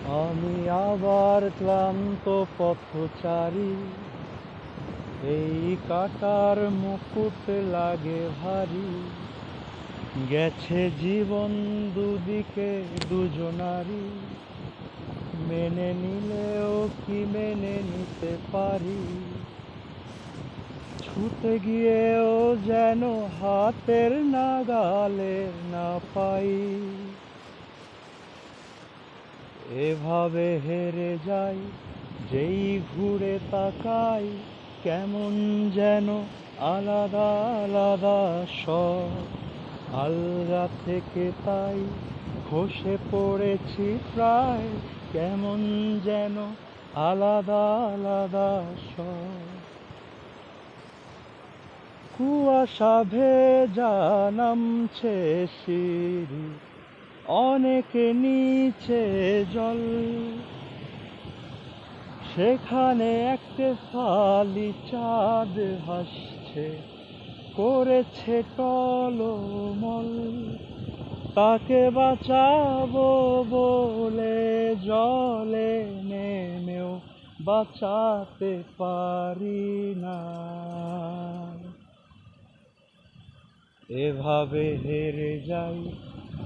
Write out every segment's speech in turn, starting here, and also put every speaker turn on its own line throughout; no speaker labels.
আমি আবার ক্লান্ত পথচারী, এই কাটার মুকুট লাগে ভারী। গেছে জীবন দুদিকে দুজনারই, মেনে নিলেও কি মেনে নিতে পারি। ছুটে গিয়েও যেন হাতের নাগালে না পাই। এভাবে হেরে যাই, যেই ঘুরে তাকাই, কেমন যেন আলাদা আলাদা সব। আলগা থেকে তাই খসে পড়েছি প্রায়, কেমন যেন আলাদা আলাদা সব। কুয়াশা ভেজা নামছে সিঁড়ি, অনেক নিচে জল। সেখানে একটা ফালি চাঁদ হাসছে, করেছে টলমল। তাকে বাঁচাবো বলে জলে নেমেও বাঁচাতে পারি না। এভাবে হেরে যাই,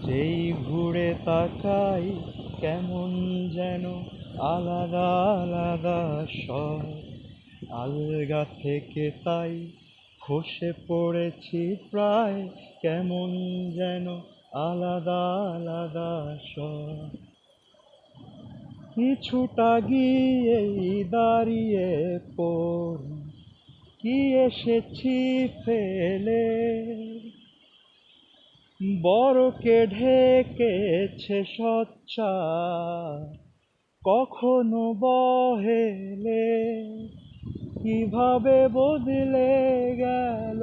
যেই ঘুরে তাকাই, কেমন যেন আলাদা আলাদা সব। আলগা থেকে তাই খসে পড়েছি প্রায়, কেমন যেন আলাদা আলাদা সব। কিছুটা গিয়েই দাঁড়িয়ে পড়ি, কি এসেছি ফেলে। বরকে ঢেকেছে সোচ্চার, কখনো বহেলে। কিভাবে বদলে গেল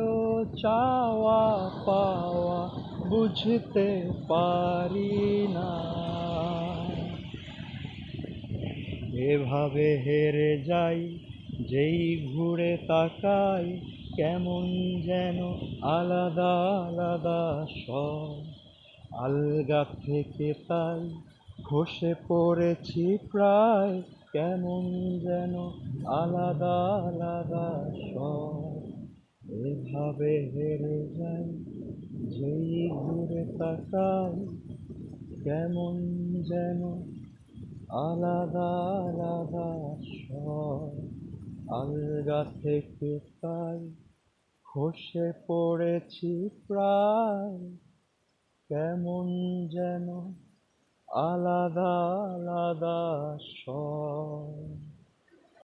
চাওয়া পাওয়া, বুঝতে পারি না। এভাবে হেরে যাই, যেই ঘুরে তাকাই, কেমন যেন আলাদা আলাদা সব। আলগা থেকে তাই খসে পড়েছি প্রায়, কেমন যেন আলাদা আলাদা সব। এভাবে হেরে যাই, যেই ঘুরে তাকাই, কেমন যেন আলাদা আলাদা সব। আলগা থেকে তাই খসে পড়েছি প্রায়, কেমন যেন আলাদা আলাদা সব।